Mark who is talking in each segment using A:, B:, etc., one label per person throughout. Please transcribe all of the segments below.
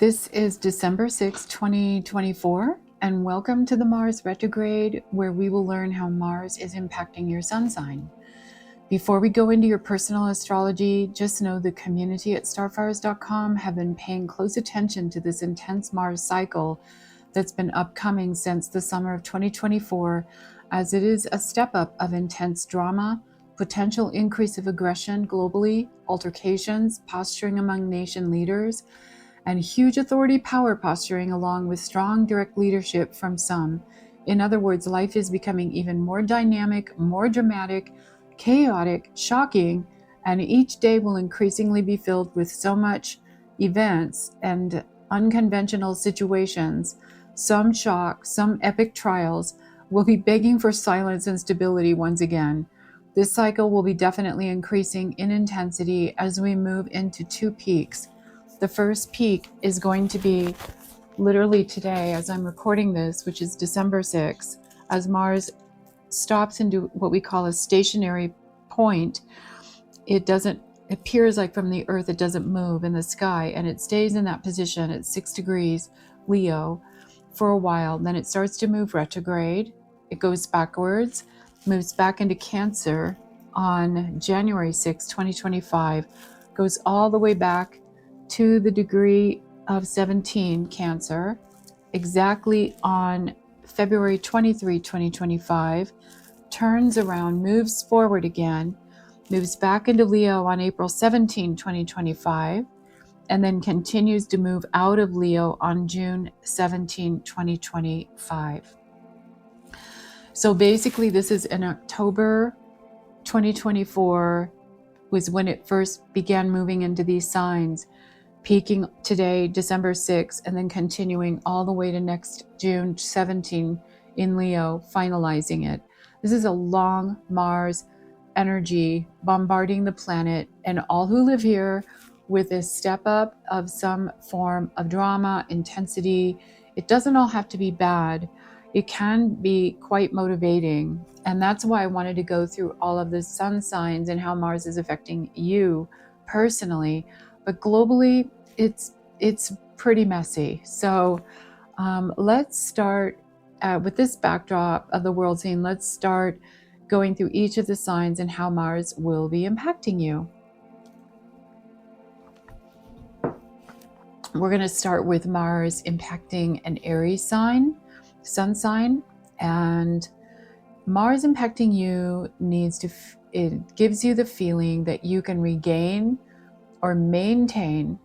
A: This is December 6, 2024, and welcome to the Mars Retrograde, where we will learn how Mars is impacting your sun sign. Before we go into your personal astrology, just know the community at starfires.com have been paying close attention to this intense Mars cycle that's been upcoming since the summer of 2024, as it is a step up of intense drama, potential increase of aggression globally, altercations, posturing among nation leaders, and huge authority power posturing along with strong direct leadership from some. In other words, life is becoming even more dynamic, more dramatic, chaotic, shocking, and each day will increasingly be filled with so much events and unconventional situations. Some shock, some epic trials will be begging for silence and stability once again. This cycle will be definitely increasing in intensity as we move into two peaks. The first peak is going to be literally today as I'm recording this, which is December 6th, as Mars stops into what we call a stationary point. It appears like from the Earth, it doesn't move in the sky, and it stays in that position at 6 degrees Leo for a while. Then it starts to move retrograde. It goes backwards, moves back into Cancer on January 6, 2025, goes all the way back to the degree of 17 Cancer, exactly on February 23, 2025, turns around, moves forward again, moves back into Leo on April 17, 2025, and then continues to move out of Leo on June 17, 2025. So basically this is in October 2024 was when it first began moving into these signs, peaking today, December 6th, and then continuing all the way to next June 17 in Leo, finalizing it. This is a long Mars energy bombarding the planet and all who live here with a step up of some form of drama, intensity. It doesn't all have to be bad. It can be quite motivating. And that's why I wanted to go through all of the sun signs and how Mars is affecting you personally. But globally, it's pretty messy. So let's start with this backdrop of the world scene. Let's start going through each of the signs and how Mars will be impacting you. We're going to start with Mars impacting an Aries sign, sun sign, and Mars impacting you it gives you the feeling that you can regain or maintain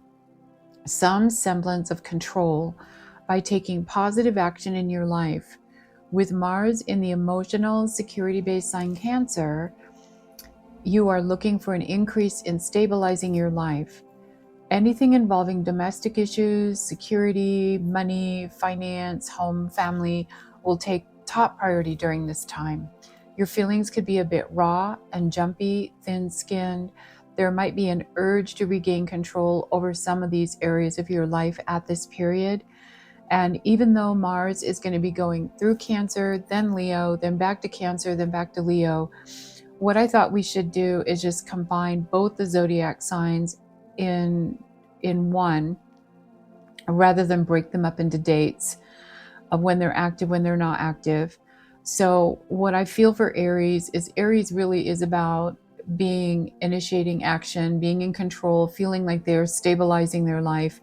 A: some semblance of control by taking positive action in your life. With Mars in the emotional, security-based sign Cancer, you are looking for an increase in stabilizing your life. Anything involving domestic issues, security, money, finance, home, family will take top priority during this time. Your feelings could be a bit raw and jumpy, thin-skinned. There might be an urge to regain control over some of these areas of your life at this period. And even though Mars is going to be going through Cancer, then Leo, then back to Cancer, then back to Leo, what I thought we should do is just combine both the zodiac signs in one, rather than break them up into dates of when they're active, when they're not active. So what I feel for Aries really is about initiating action, being in control, feeling like they're stabilizing their life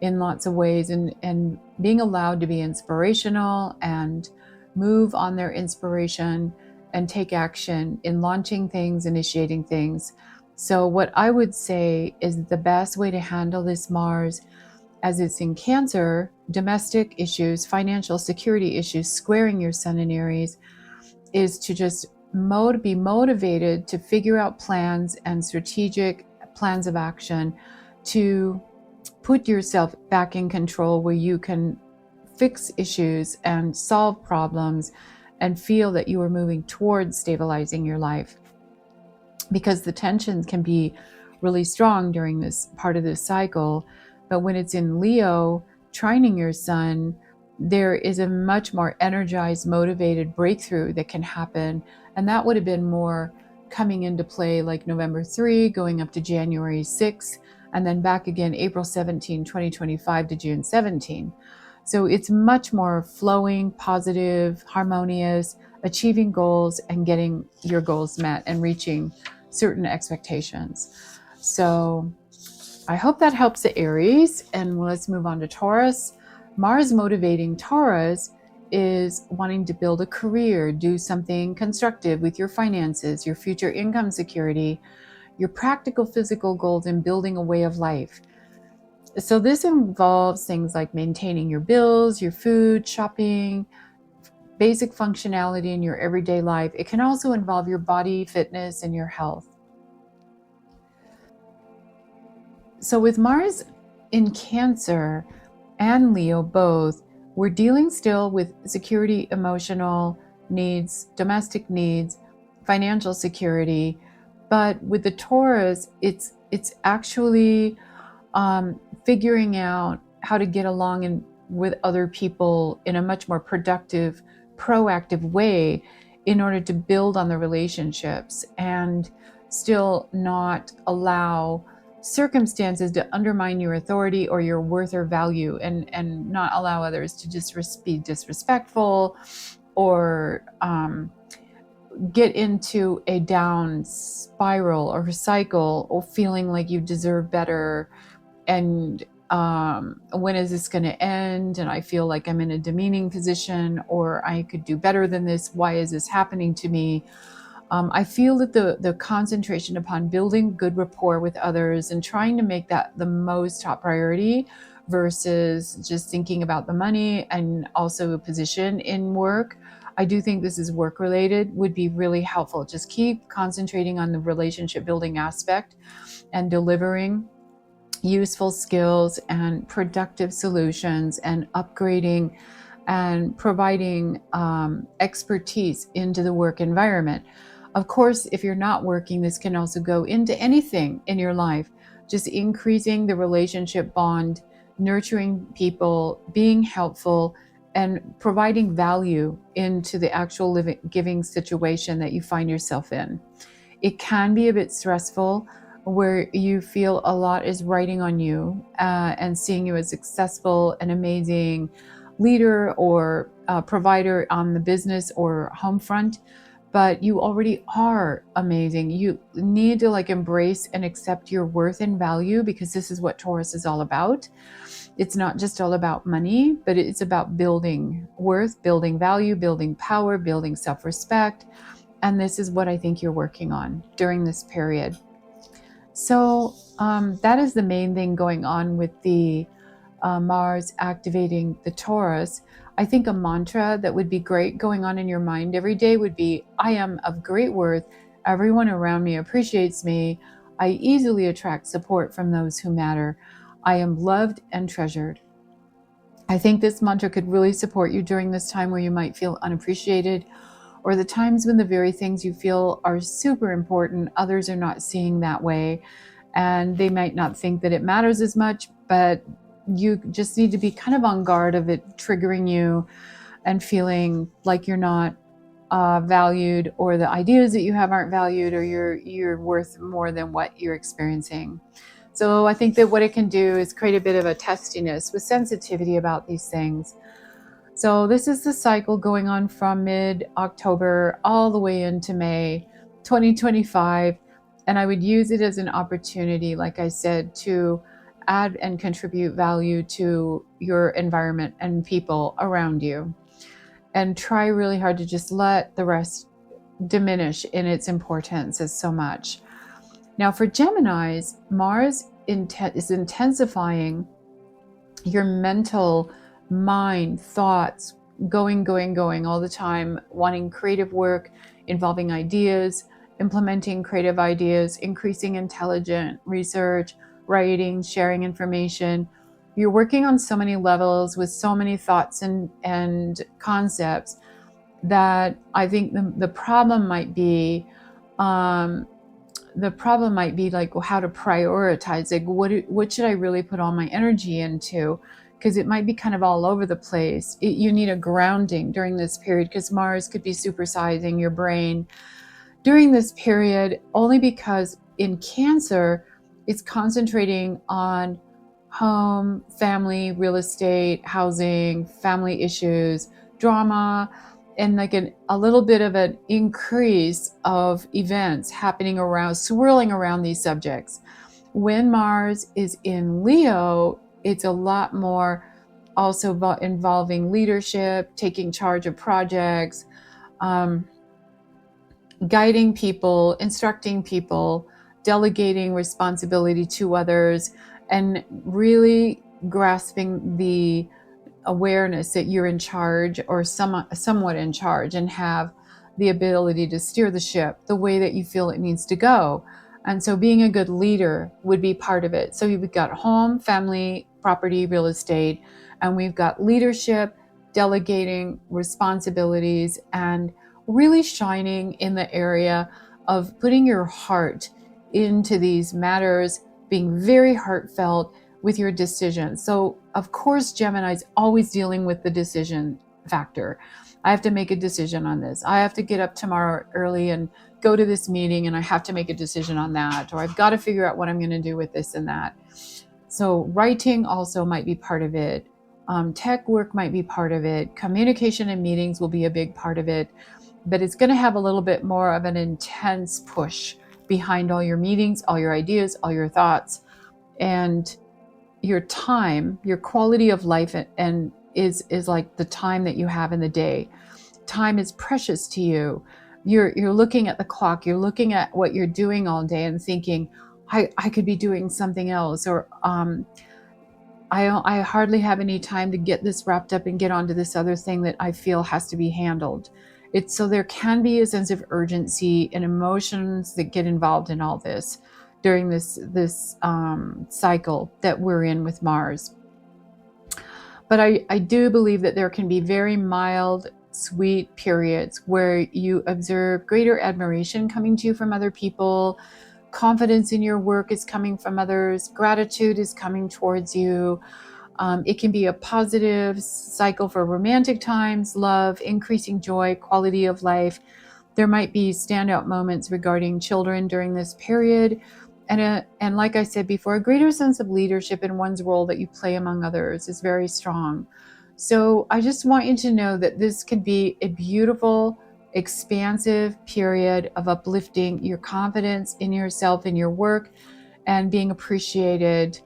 A: in lots of ways, and being allowed to be inspirational and move on their inspiration and take action in launching things, initiating things. So what I would say is the best way to handle this Mars, as it's in Cancer, domestic issues, financial security issues, squaring your sun in Aries, is to just be motivated to figure out plans and strategic plans of action to put yourself back in control, where you can fix issues and solve problems and feel that you are moving towards stabilizing your life. Because the tensions can be really strong during this part of this cycle. But when it's in Leo, trining your sun, there is a much more energized, motivated breakthrough that can happen. And that would have been more coming into play like November 3, going up to January 6, and then back again April 17, 2025 to June 17. So it's much more flowing, positive, harmonious, achieving goals and getting your goals met and reaching certain expectations. So I hope that helps the Aries. And let's move on to Taurus. Mars motivating Taurus is wanting to build a career, do something constructive with your finances, your future income security, your practical physical goals, and building a way of life. So this involves things like maintaining your bills, your food, shopping, basic functionality in your everyday life. It can also involve your body, fitness, and your health. So with Mars in Cancer and Leo both, we're dealing still with security, emotional needs, domestic needs, financial security. But with the Taurus, it's actually figuring out how to get along with other people in a much more productive, proactive way in order to build on the relationships and still not allow circumstances to undermine your authority or your worth or value, and not allow others to just be disrespectful or get into a down spiral or cycle or feeling like you deserve better. And when is this going to end? And I feel like I'm in a demeaning position, or I could do better than this. Why is this happening to me? I feel that the concentration upon building good rapport with others and trying to make that the most top priority versus just thinking about the money and also a position in work. I do think this is work related, would be really helpful. Just keep concentrating on the relationship building aspect and delivering useful skills and productive solutions and upgrading and providing expertise into the work environment. Of course, if you're not working, this can also go into anything in your life, just increasing the relationship bond, nurturing people, being helpful, and providing value into the actual living, giving situation that you find yourself in. It can be a bit stressful, where you feel a lot is riding on you and seeing you as successful and amazing leader or provider on the business or home front. But you already are amazing. You need to embrace and accept your worth and value, because this is what Taurus is all about. It's not just all about money, but it's about building worth, building value, building power, building self-respect. And this is what I think you're working on during this period. So that is the main thing going on with the Mars activating the Taurus. I think a mantra that would be great going on in your mind every day would be, I am of great worth. Everyone around me appreciates me. I easily attract support from those who matter. I am loved and treasured. I think this mantra could really support you during this time where you might feel unappreciated, or the times when the very things you feel are super important, others are not seeing that way, and they might not think that it matters as much, but you just need to be kind of on guard of it triggering you and feeling like you're not valued, or the ideas that you have aren't valued, or you're worth more than what you're experiencing. So I think that what it can do is create a bit of a testiness with sensitivity about these things. So this is the cycle going on from mid-October all the way into May 2025. And I would use it as an opportunity, like I said, to add and contribute value to your environment and people around you. And try really hard to just let the rest diminish in its importance as so much. Now for Geminis, Mars is intensifying your mental mind, thoughts, going all the time, wanting creative work, involving ideas, implementing creative ideas, increasing intelligent research, writing, sharing information. You're working on so many levels with so many thoughts and concepts that I think the problem might be like how to prioritize, like what should I really put all my energy into, because it might be kind of all over the place. You need a grounding during this period, because Mars could be supersizing your brain during this period, only because in Cancer it's concentrating on home, family, real estate, housing, family issues, drama, and like a little bit of an increase of events happening around, swirling around these subjects. When Mars is in Leo, it's a lot more also involving leadership, taking charge of projects, guiding people, instructing people, delegating responsibility to others, and really grasping the awareness that you're in charge or somewhat in charge and have the ability to steer the ship the way that you feel it needs to go. And so being a good leader would be part of it. So we've got home, family, property, real estate, and we've got leadership, delegating responsibilities, and really shining in the area of putting your heart into these matters, being very heartfelt with your decisions. So of course, Gemini's always dealing with the decision factor. I have to make a decision on this. I have to get up tomorrow early and go to this meeting, and I have to make a decision on that. Or I've got to figure out what I'm going to do with this and that. So writing also might be part of it. Tech work might be part of it. Communication and meetings will be a big part of it. But it's going to have a little bit more of an intense push behind all your meetings, all your ideas, all your thoughts, and your time, your quality of life, and is like the time that you have in the day. Time is precious to you. You're looking at the clock, you're looking at what you're doing all day and thinking, I could be doing something else, or I hardly have any time to get this wrapped up and get onto this other thing that I feel has to be handled. So there can be a sense of urgency and emotions that get involved in all this during this cycle that we're in with Mars. But I do believe that there can be very mild, sweet periods where you observe greater admiration coming to you from other people, confidence in your work is coming from others, gratitude is coming towards you. It can be a positive cycle for romantic times, love, increasing joy, quality of life. There might be standout moments regarding children during this period. And like I said before, a greater sense of leadership in one's role that you play among others is very strong. So I just want you to know that this could be a beautiful, expansive period of uplifting your confidence in yourself, in your work, and being appreciated.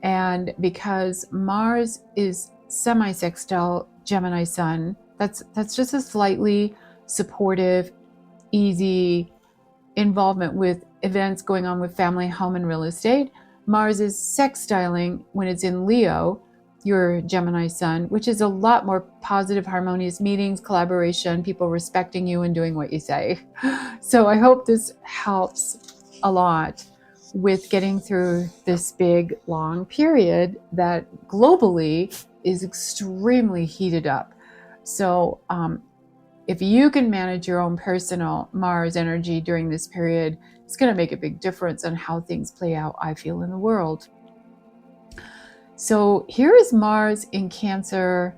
A: And because Mars is semi-sextile Gemini Sun, that's just a slightly supportive, easy involvement with events going on with family, home, and real estate. Mars is sextiling when it's in Leo, your Gemini Sun, which is a lot more positive, harmonious meetings, collaboration, people respecting you and doing what you say. So I hope this helps a lot with getting through this big, long period that globally is extremely heated up. So if you can manage your own personal Mars energy during this period, it's going to make a big difference on how things play out, I feel, in the world. So here is Mars in Cancer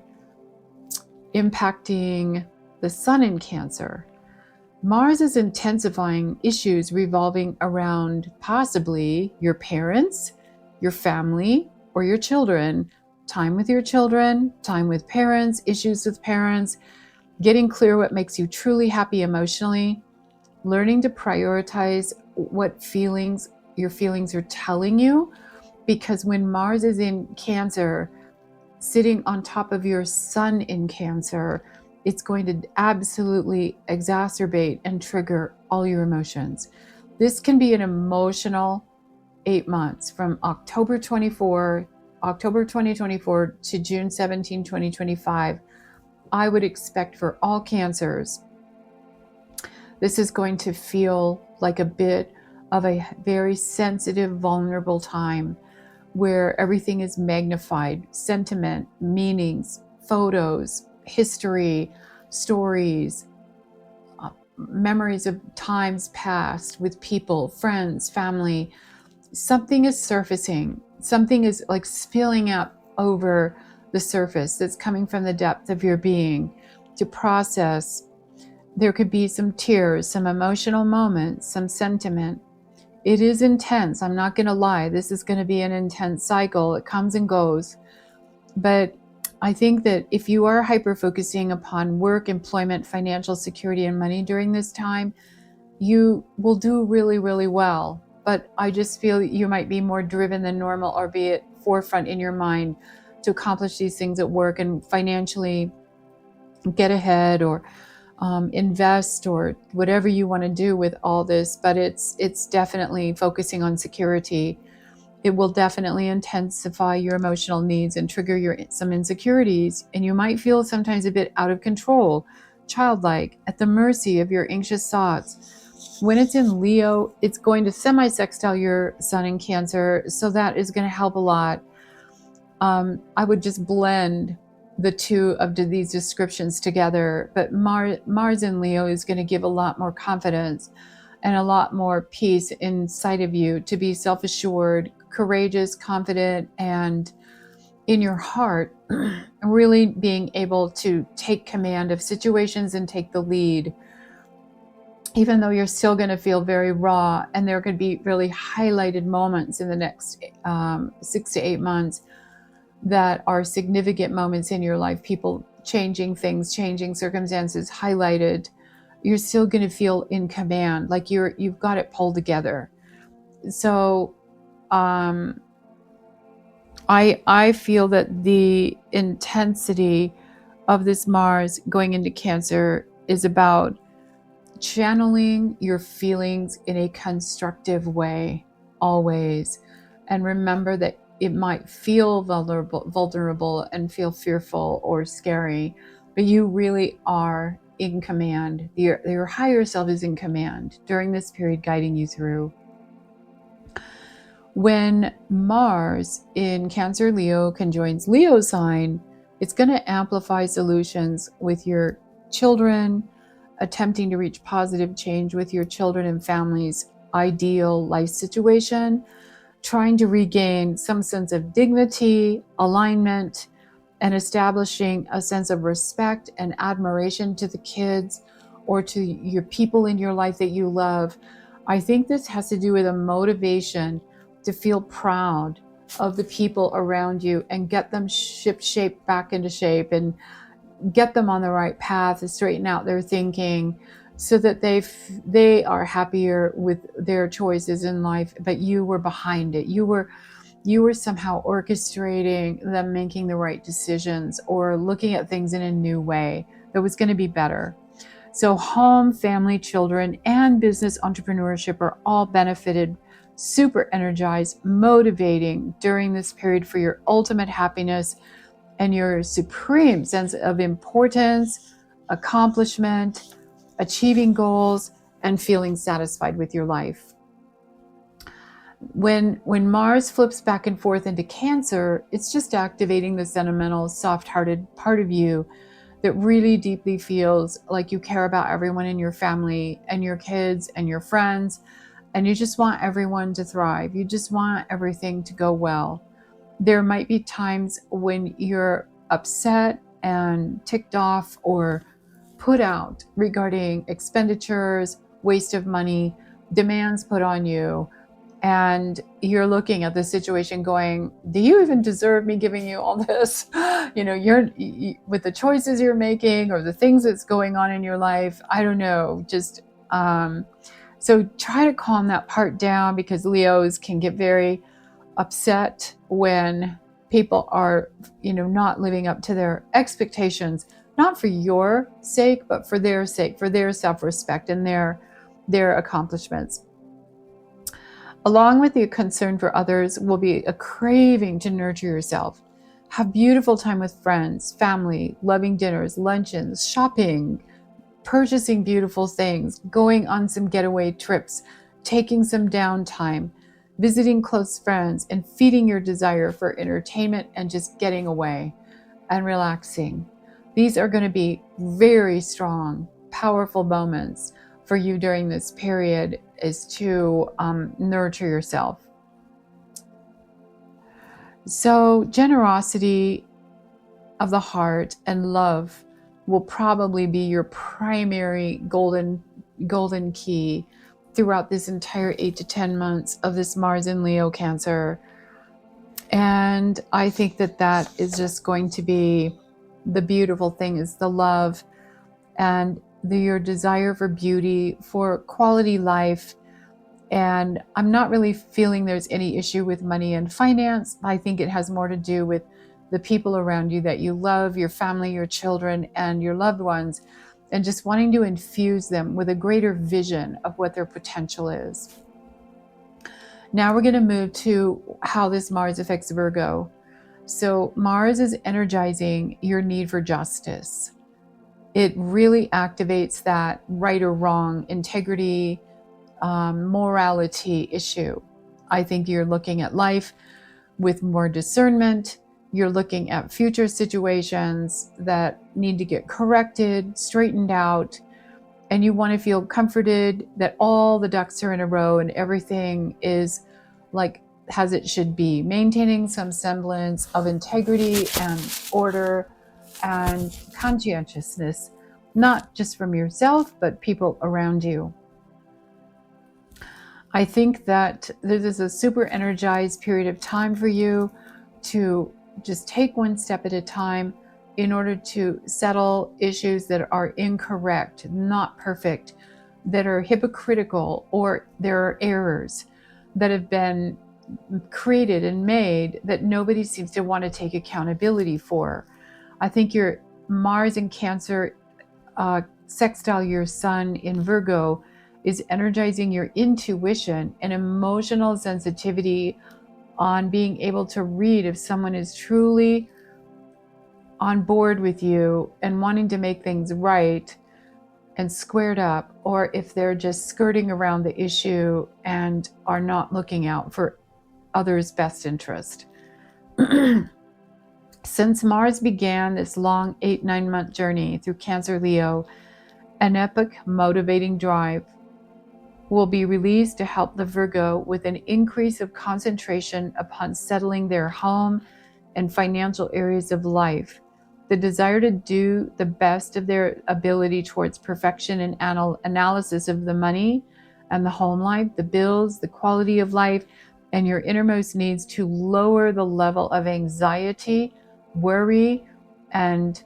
A: impacting the Sun in Cancer. Mars is intensifying issues revolving around possibly your parents, your family, or your children. Time with your children, time with parents, issues with parents, getting clear what makes you truly happy emotionally, learning to prioritize what your feelings are telling you. Because when Mars is in Cancer, sitting on top of your Sun in Cancer, it's going to absolutely exacerbate and trigger all your emotions. This can be an emotional 8 months from October 2024 to June 17, 2025. I would expect for all Cancers, this is going to feel like a bit of a very sensitive, vulnerable time where everything is magnified. Sentiment, meanings, photos, history, stories, memories of times past with people, friends, family. Something is surfacing. Something is like spilling up over the surface that's coming from the depth of your being to process. There could be some tears, some emotional moments, some sentiment. It is intense. I'm not going to lie. This is going to be an intense cycle. It comes and goes. But I think that if you are hyper-focusing upon work, employment, financial security, and money during this time, you will do really, really well. But I just feel you might be more driven than normal, or be at forefront in your mind to accomplish these things at work and financially get ahead, or invest, or whatever you want to do with all this. But it's definitely focusing on security. It will definitely intensify your emotional needs and trigger some insecurities, and you might feel sometimes a bit out of control, childlike, at the mercy of your anxious thoughts. When it's in Leo, it's going to semi-sextile your sun in Cancer, so that is going to help a lot. I would just blend the two of these descriptions together, but Mars in Leo is going to give a lot more confidence and a lot more peace inside of you to be self-assured, courageous, confident, and in your heart, really being able to take command of situations and take the lead, even though you're still going to feel very raw. And there could be really highlighted moments in the next 6 to 8 months that are significant moments in your life, people changing things, changing circumstances, highlighted. You're still going to feel in command, like you've got it pulled together. So I feel that the intensity of this Mars going into Cancer is about channeling your feelings in a constructive way, always. And remember that it might feel vulnerable and feel fearful or scary, but you really are in command. Your higher self is in command during this period, guiding you through. When Mars in Cancer Leo conjoins Leo sign, it's going to amplify solutions with your children, attempting to reach positive change with your children and family's ideal life situation, trying to regain some sense of dignity, alignment, and establishing a sense of respect and admiration to the kids or to your people in your life that you love. I think this has to do with a motivation to feel proud of the people around you and get them shaped back into shape, and get them on the right path to straighten out their thinking, so that they are happier with their choices in life. But you were behind it. You were somehow orchestrating them making the right decisions, or looking at things in a new way that was going to be better. So home, family, children, and business entrepreneurship are all benefited, super energized, motivating during this period for your ultimate happiness and your supreme sense of importance, accomplishment, achieving goals, and feeling satisfied with your life. When Mars flips back and forth into Cancer, it's just activating the sentimental, soft-hearted part of you that really deeply feels like you care about everyone in your family and your kids and your friends, and you just want everyone to thrive. You just want everything to go well. There might be times when you're upset and ticked off or put out regarding expenditures, waste of money, demands put on you, and you're looking at the situation going, do you even deserve me giving you all this? You're with the choices you're making or the things that's going on in your life. I don't know, just so try to calm that part down, because Leos can get very upset when people are, not living up to their expectations, not for your sake, but for their sake, for their self-respect and their accomplishments. Along with the concern for others will be a craving to nurture yourself. Have beautiful time with friends, family, loving dinners, luncheons, shopping, purchasing beautiful things, going on some getaway trips, taking some downtime, visiting close friends, and feeding your desire for entertainment and just getting away and relaxing. These are going to be very strong, powerful moments for you during this period, is to nurture yourself. So generosity of the heart and love will probably be your primary golden key throughout this entire 8 to 10 months of this Mars in Leo Cancer. And I think that is just going to be the beautiful thing, is the love and your desire for beauty, for quality life. And I'm not really feeling there's any issue with money and finance. I think it has more to do with the people around you that you love, your family, your children, and your loved ones, and just wanting to infuse them with a greater vision of what their potential is. Now we're going to move to how this Mars affects Virgo. So Mars is energizing your need for justice. It really activates that right or wrong, integrity, morality issue. I think you're looking at life with more discernment. You're looking at future situations that need to get corrected, straightened out, and you want to feel comforted that all the ducks are in a row and everything is like as it should be, maintaining some semblance of integrity and order and conscientiousness, not just from yourself, but people around you. I think that this is a super energized period of time for you to just take one step at a time in order to settle issues that are incorrect, not perfect, that are hypocritical, or there are errors that have been created and made that nobody seems to want to take accountability for. I think your Mars in Cancer sextile your Sun in Virgo is energizing your intuition and emotional sensitivity on being able to read if someone is truly on board with you and wanting to make things right and squared up, or if they're just skirting around the issue and are not looking out for others' best interest. Since Mars began this long 8-9 month journey through Cancer Leo, an epic motivating drive will be released to help the Virgo with an increase of concentration upon settling their home and financial areas of life. The desire to do the best of their ability towards perfection and analysis of the money and the home life, the bills, the quality of life, and your innermost needs to lower the level of anxiety, worry, and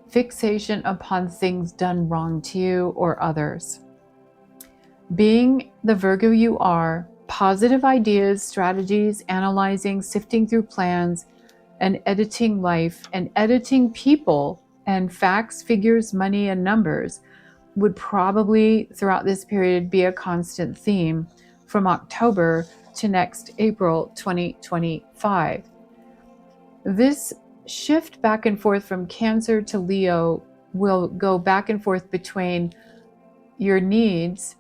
A: fixation upon things done wrong to you or others. Being the Virgo you are, positive ideas, strategies, analyzing, sifting through plans, and editing life and editing people and facts, figures, money, and numbers would probably throughout this period be a constant theme from October to next April 2025. This shift back and forth from Cancer to Leo will go back and forth between your needs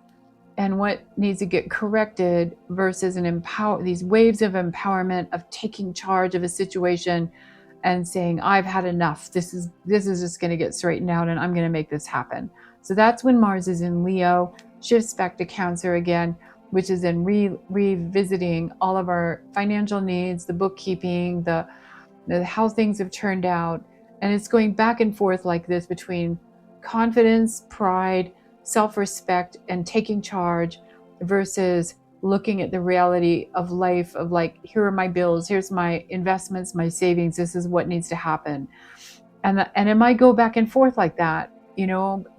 A: and what needs to get corrected versus these waves of empowerment, of taking charge of a situation and saying, I've had enough. This is just going to get straightened out and I'm going to make this happen. So that's when Mars is in Leo, shifts back to Cancer again, which is in revisiting all of our financial needs, the bookkeeping, the how things have turned out. And it's going back and forth like this between confidence, pride, self-respect, and taking charge versus looking at the reality of life of like, here are my bills, here's my investments, my savings, this is what needs to happen. And it might go back and forth like that,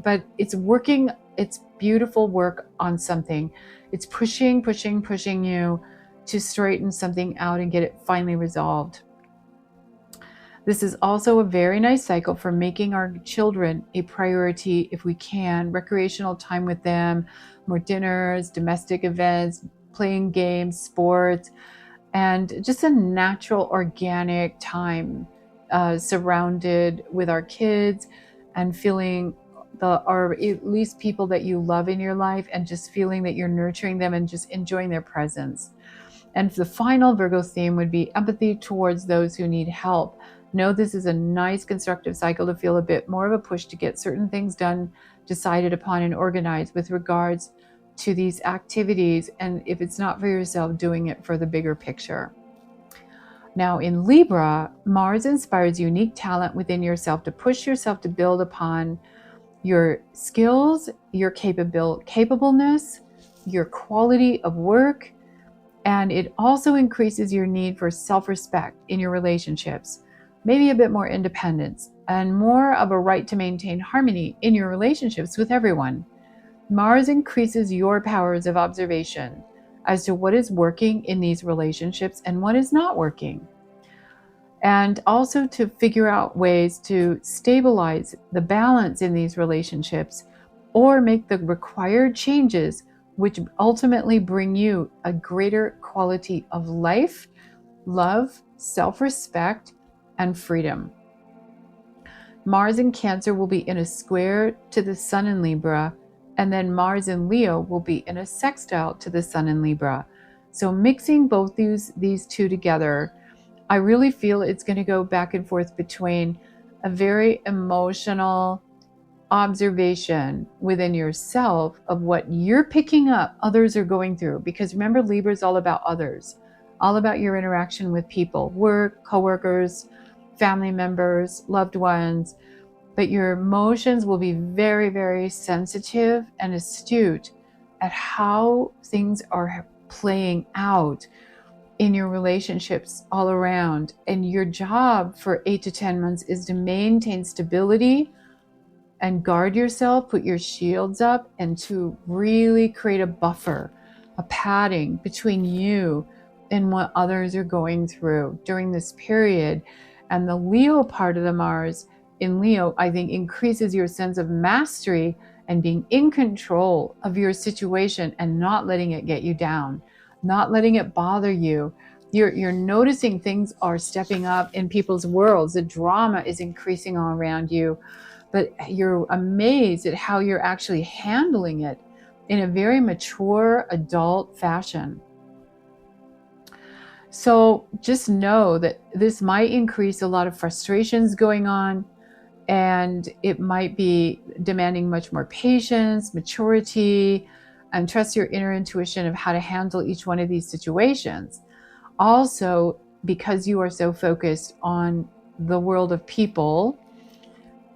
A: but it's working. It's beautiful work on something. It's pushing you to straighten something out and get it finally resolved. This is also a very nice cycle for making our children a priority if we can. Recreational time with them, more dinners, domestic events, playing games, sports, and just a natural, organic time surrounded with our kids and feeling or at least people that you love in your life, and just feeling that you're nurturing them and just enjoying their presence. And the final Virgo theme would be empathy towards those who need help. Know this is a nice constructive cycle to feel a bit more of a push to get certain things done, decided upon, and organized with regards to these activities. And if it's not for yourself, doing it for the bigger picture. Now in Libra, Mars inspires unique talent within yourself to push yourself to build upon your skills, your capableness, your quality of work, and it also increases your need for self-respect in your relationships, maybe a bit more independence, and more of a right to maintain harmony in your relationships with everyone. Mars increases your powers of observation as to what is working in these relationships and what is not working, and also to figure out ways to stabilize the balance in these relationships or make the required changes which ultimately bring you a greater quality of life, love, self-respect, and freedom. Mars in Cancer will be in a square to the Sun in Libra, and then Mars in Leo will be in a sextile to the Sun in Libra. So mixing both these two together, I really feel it's going to go back and forth between a very emotional observation within yourself of what you're picking up others are going through. Because remember, Libra is all about others, all about your interaction with people, work, coworkers, family members, loved ones. But your emotions will be very, very sensitive and astute at how things are playing out in your relationships all around. And your job for 8 to 10 months is to maintain stability and guard yourself, put your shields up, and to really create a buffer, a padding between you and what others are going through during this period. And the Leo part of the Mars in Leo, I think, increases your sense of mastery and being in control of your situation and not letting it get you down, not letting it bother you. You're noticing things are stepping up in people's worlds. The drama is increasing all around you, but you're amazed at how you're actually handling it in a very mature adult fashion. So just know that this might increase a lot of frustrations going on, and it might be demanding much more patience, maturity, and trust your inner intuition of how to handle each one of these situations. Also, because you are so focused on the world of people,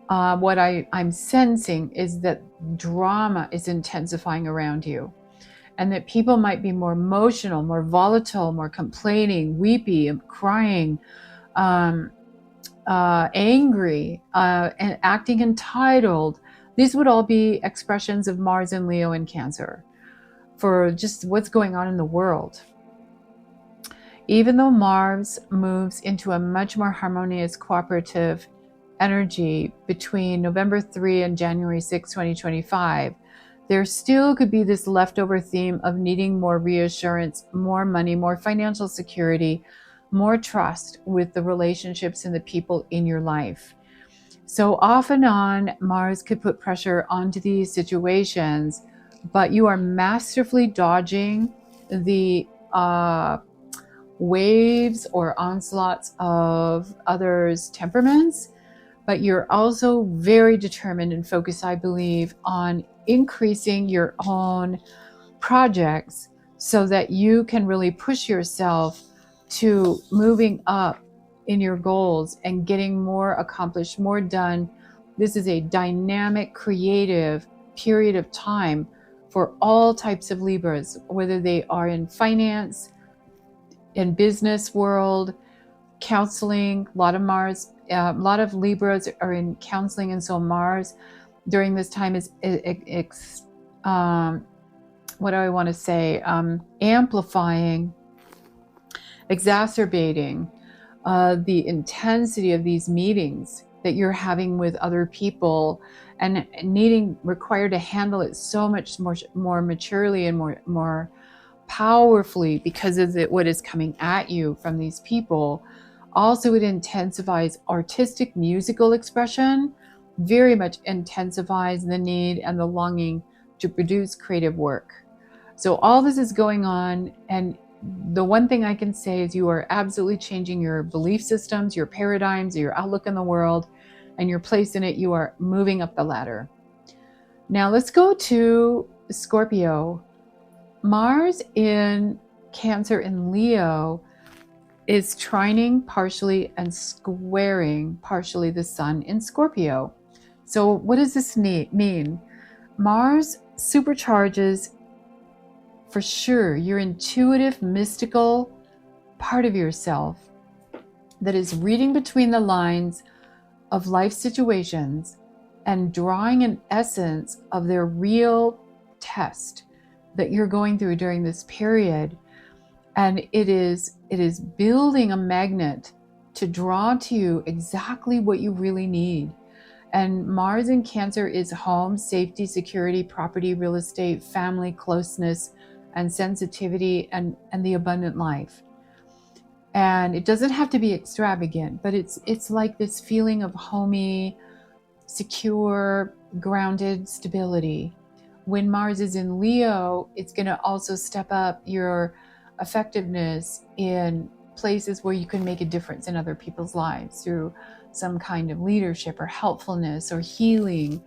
A: what I'm sensing is that drama is intensifying around you, and that people might be more emotional, more volatile, more complaining, weepy, crying, angry, and acting entitled. These would all be expressions of Mars and Leo in Cancer for just what's going on in the world. Even though Mars moves into a much more harmonious, cooperative energy between November 3 and January 6, 2025, there still could be this leftover theme of needing more reassurance, more money, more financial security, more trust with the relationships and the people in your life. So off and on, Mars could put pressure onto these situations, but you are masterfully dodging the waves or onslaughts of others' temperaments. But you're also very determined and focused, I believe, on increasing your own projects so that you can really push yourself to moving up in your goals and getting more accomplished, more done. This is a dynamic, creative period of time for all types of Libras, whether they are in finance, in business world, counseling. A lot of Mars, a lot of Libras are in counseling, and so Mars during this time is what do I want to say? Amplifying, exacerbating the intensity of these meetings that you're having with other people, and required to handle it so much more maturely and more powerfully because of what is coming at you from these people. Also, it intensifies artistic musical expression, very much intensifies the need and the longing to produce creative work. So all this is going on, and the one thing I can say is you are absolutely changing your belief systems, your paradigms, your outlook in the world, and your place in it. You are moving up the ladder. Now let's go to Scorpio. Mars in Cancer and Leo is trining partially and squaring partially the Sun in Scorpio. So what does this mean? Mars supercharges, for sure, your intuitive, mystical part of yourself that is reading between the lines of life situations and drawing an essence of their real test that you're going through during this period. And it is building a magnet to draw to you exactly what you really need. And Mars in Cancer is home, safety, security, property, real estate, family, closeness, and sensitivity, and the abundant life. And it doesn't have to be extravagant, but it's like this feeling of homey, secure, grounded stability. When Mars is in Leo, it's going to also step up your effectiveness in places where you can make a difference in other people's lives through some kind of leadership or helpfulness or healing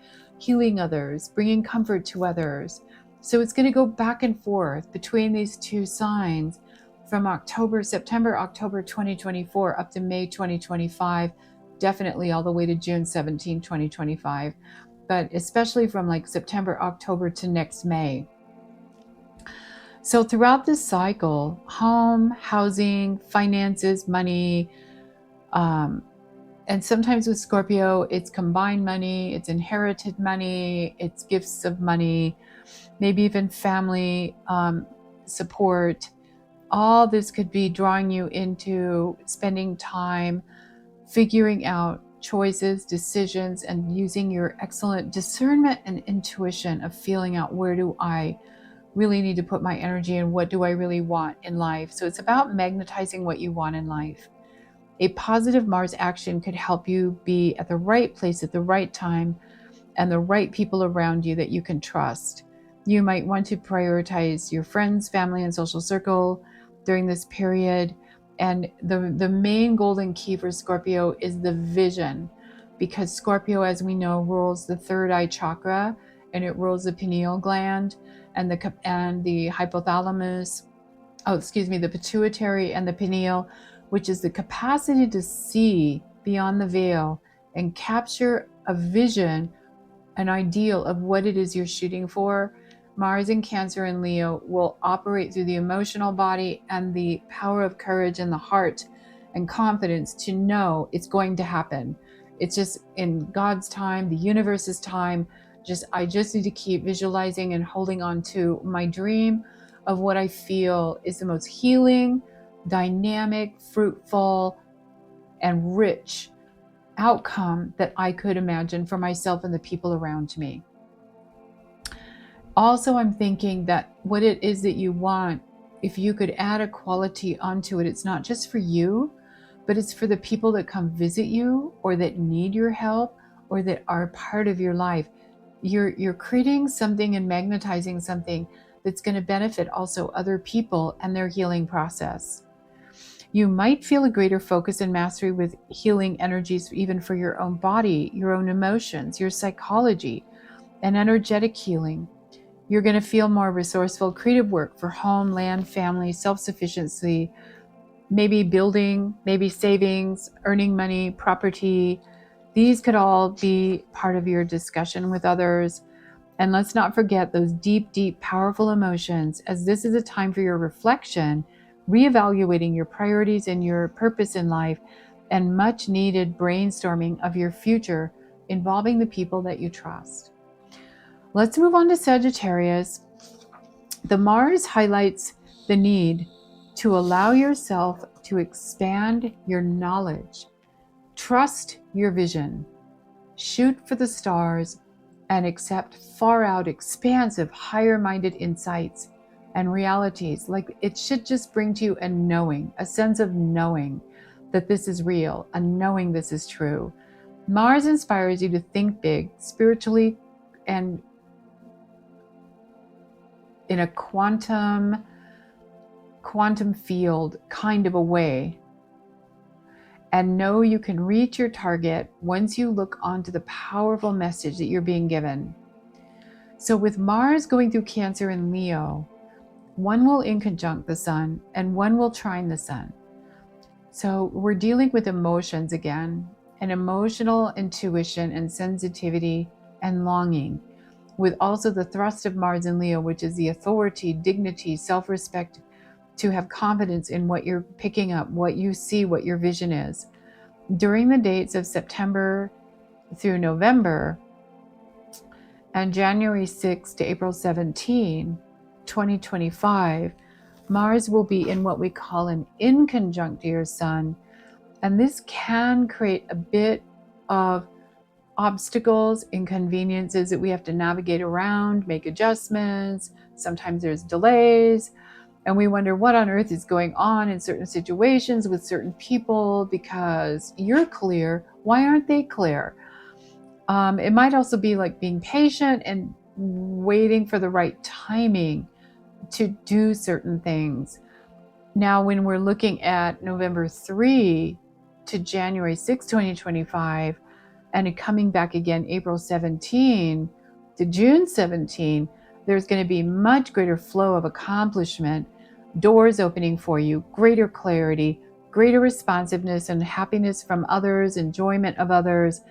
A: others, bringing comfort to others. So it's going to go back and forth between these two signs from September, October 2024 up to May 2025, definitely all the way to June 17, 2025, but especially from like September, October to next May. So throughout this cycle, home, housing, finances, money, and sometimes with Scorpio, it's combined money, it's inherited money, it's gifts of money, maybe even family support. All this could be drawing you into spending time figuring out choices, decisions, and using your excellent discernment and intuition of feeling out where do I really need to put my energy and what do I really want in life. So it's about magnetizing what you want in life. A positive Mars action could help you be at the right place at the right time and the right people around you that you can trust. You might want to prioritize your friends, family, and social circle during this period. And the main golden key for Scorpio is the vision, because Scorpio, as we know, rules the third eye chakra, and it rules the pineal gland and the hypothalamus. The pituitary and the pineal, which is the capacity to see beyond the veil and capture a vision, an ideal of what it is you're shooting for. Mars in Cancer and Leo will operate through the emotional body and the power of courage in the heart and confidence to know it's going to happen. It's just in God's time, the universe's time. I just need to keep visualizing and holding on to my dream of what I feel is the most healing, dynamic, fruitful, and rich outcome that I could imagine for myself and the people around me. Also, I'm thinking that what it is that you want, if you could add a quality onto it, it's not just for you, but it's for the people that come visit you or that need your help or that are part of your life. You're creating something and magnetizing something that's going to benefit also other people and their healing process. You might feel a greater focus and mastery with healing energies, even for your own body, your own emotions, your psychology, and energetic healing. You're going to feel more resourceful, creative work for home, land, family, self-sufficiency, maybe building, maybe savings, earning money, property. These could all be part of your discussion with others. And let's not forget those deep, deep, powerful emotions, as this is a time for your reflection, reevaluating your priorities and your purpose in life, and much needed brainstorming of your future involving the people that you trust. Let's move on to Sagittarius. The Mars highlights the need to allow yourself to expand your knowledge, trust your vision, shoot for the stars, and accept far out, expansive, higher-minded insights and realities. Like, it should just bring to you a knowing, a sense of knowing that this is real, a knowing this is true. Mars inspires you to think big, spiritually, and in a quantum field kind of a way, and know you can reach your target once you look onto the powerful message that you're being given. So with Mars going through Cancer and Leo, one will inconjunct the sun and one will trine the sun. So we're dealing with emotions again, and emotional intuition and sensitivity and longing, with also the thrust of Mars in Leo, which is the authority, dignity, self-respect, to have confidence in what you're picking up, what you see, what your vision is. During the dates of September through November and January 6 to April 17, 2025, Mars will be in what we call an inconjunct to your Sun. And this can create a bit of obstacles, inconveniences that we have to navigate around, make adjustments. Sometimes there's delays. And we wonder what on earth is going on in certain situations with certain people because you're clear. Why aren't they clear? It might also be like being patient and waiting for the right timing to do certain things. Now, when we're looking at November 3 to January 6, 2025, and coming back again April 17 to June 17, there's going to be much greater flow of accomplishment, doors opening for you, greater clarity, greater responsiveness and happiness from others, enjoyment of others.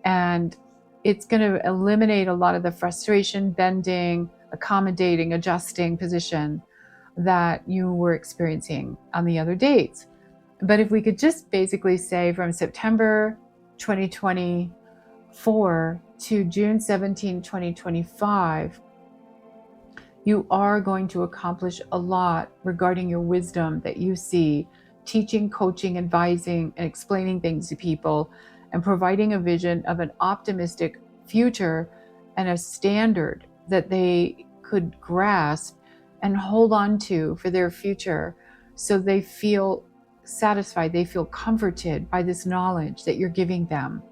A: And it's going to eliminate a lot of the frustration, bending, accommodating, adjusting position that you were experiencing on the other dates. But if we could just basically say from September 2024 to June 17, 2025, you are going to accomplish a lot regarding your wisdom that you see, teaching, coaching, advising, and explaining things to people, and providing a vision of an optimistic future and a standard that they could grasp and hold on to for their future, so they feel satisfied, they feel comforted by this knowledge that you're giving them.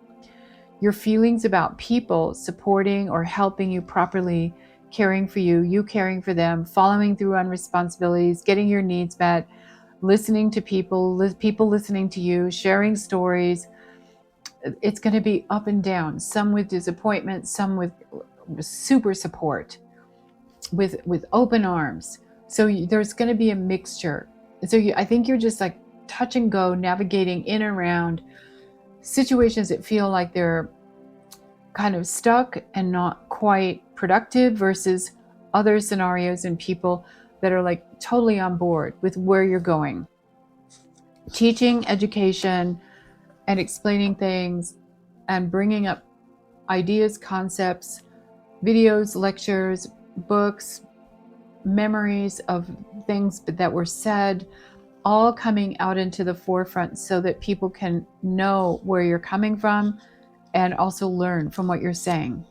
A: Your feelings about people supporting or helping you properly, caring for you, you caring for them, following through on responsibilities, getting your needs met, listening to people, people listening to you, sharing stories. It's going to be up and down, some with disappointment, some with super support, with open arms. So there's going to be a mixture. So I think you're just like touch and go, navigating in and around situations that feel like they're kind of stuck and not quite productive, versus other scenarios and people that are like totally on board with where you're going. Teaching, education, and explaining things and bringing up ideas, concepts, videos, lectures, books, memories of things that were said, all coming out into the forefront so that people can know where you're coming from and also learn from what you're saying.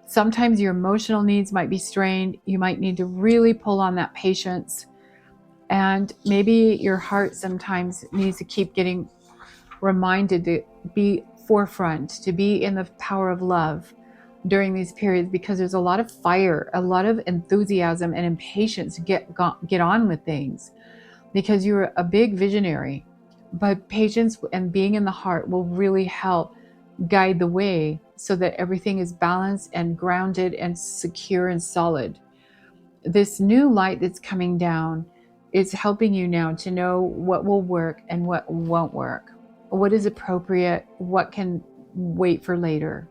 A: Sometimes your emotional needs might be strained. You might need to really pull on that patience. And maybe your heart sometimes needs to keep getting reminded to be forefront, to be in the power of love during these periods, because there's a lot of fire, a lot of enthusiasm and impatience to get on with things, because you're a big visionary. But patience and being in the heart will really help guide the way so that everything is balanced and grounded and secure and solid. This new light that's coming down is helping you now to know what will work and what won't work, what is appropriate, what can wait for later.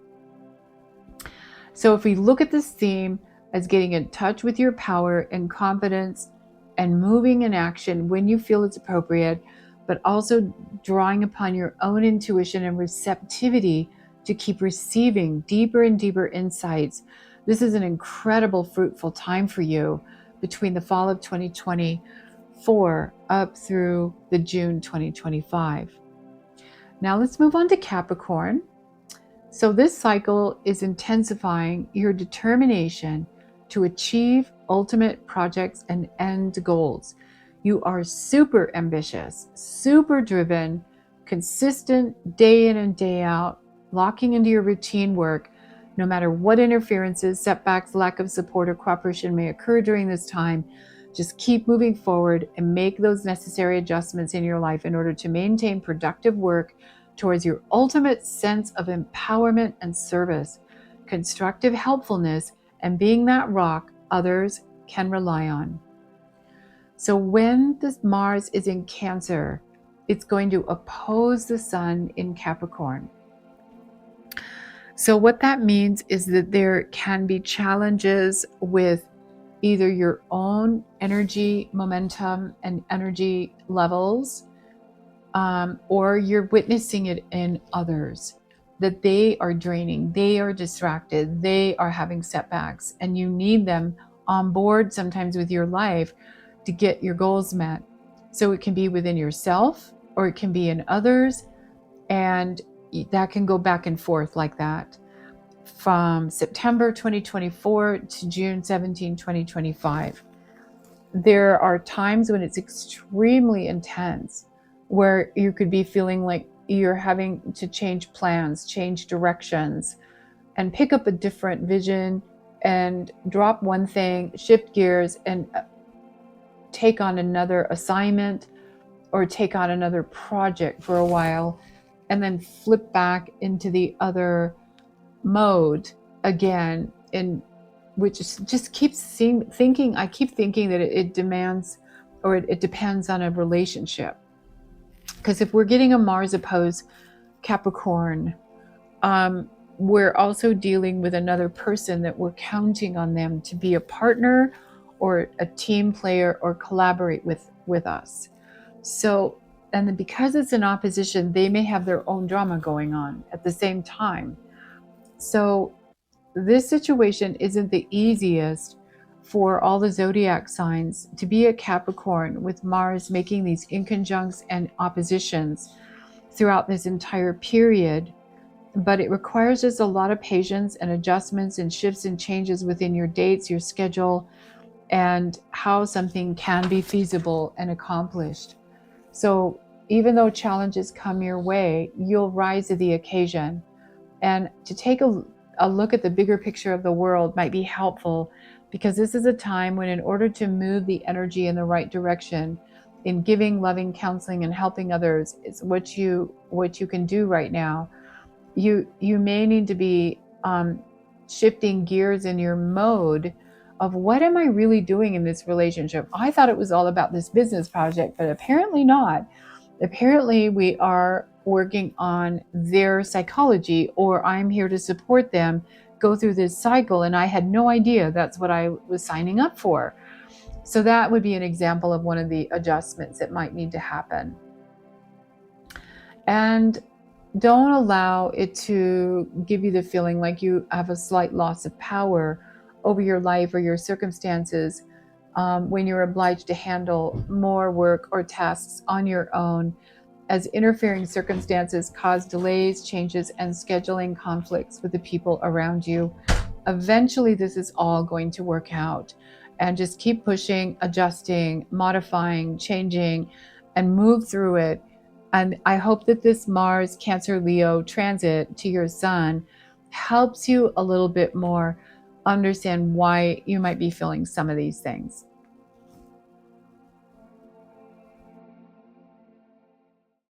A: So if we look at this theme as getting in touch with your power and confidence and moving in action when you feel it's appropriate, but also drawing upon your own intuition and receptivity to keep receiving deeper and deeper insights, this is an incredible, fruitful time for you between the fall of 2024 up through the June 2025. Now let's move on to Capricorn. So this cycle is intensifying your determination to achieve ultimate projects and end goals. You are super ambitious, super driven, consistent day in and day out, locking into your routine work, no matter what interferences, setbacks, lack of support, or cooperation may occur during this time. Just keep moving forward and make those necessary adjustments in your life in order to maintain productive work towards your ultimate sense of empowerment and service, constructive helpfulness, and being that rock others can rely on. So when this Mars is in Cancer, it's going to oppose the sun in Capricorn. So what that means is that there can be challenges with either your own energy, momentum, and energy levels, or you're witnessing it in others, that they are draining, they are distracted, they are having setbacks, and you need them on board sometimes with your life to get your goals met. So it can be within yourself or it can be in others, and that can go back and forth like that from September 2024 to June 17, 2025. There are times when it's extremely intense, where you could be feeling like you're having to change plans, change directions, and pick up a different vision and drop one thing, shift gears, and take on another assignment or take on another project for a while, and then flip back into the other mode again, and which just keeps thinking. I keep thinking that it demands, or it depends on a relationship. Because if we're getting a Mars opposed Capricorn, we're also dealing with another person that we're counting on them to be a partner or a team player or collaborate with us. So, and then because it's an opposition, they may have their own drama going on at the same time. So this situation isn't the easiest for all the zodiac signs. To be a Capricorn with Mars making these inconjuncts and oppositions throughout this entire period, but it requires just a lot of patience and adjustments and shifts and changes within your dates, your schedule, and how something can be feasible and accomplished. So even though challenges come your way, you'll rise to the occasion. And to take a look at the bigger picture of the world might be helpful, because this is a time when, in order to move the energy in the right direction in giving, loving, counseling, and helping others, is what you can do right now. You may need to be shifting gears in your mode of, what am I really doing in this relationship? I thought it was all about this business project, but apparently not. Apparently we are working on their psychology, or I'm here to support them go through this cycle, and I had no idea that's what I was signing up for. So that would be an example of one of the adjustments that might need to happen. And don't allow it to give you the feeling like you have a slight loss of power over your life or your circumstances when you're obliged to handle more work or tasks on your own, as interfering circumstances cause delays, changes, and scheduling conflicts with the people around you. Eventually, this is all going to work out, and just keep pushing, adjusting, modifying, changing, and move through it. And I hope that this Mars Cancer Leo transit to your sun helps you a little bit more understand why you might be feeling some of these things.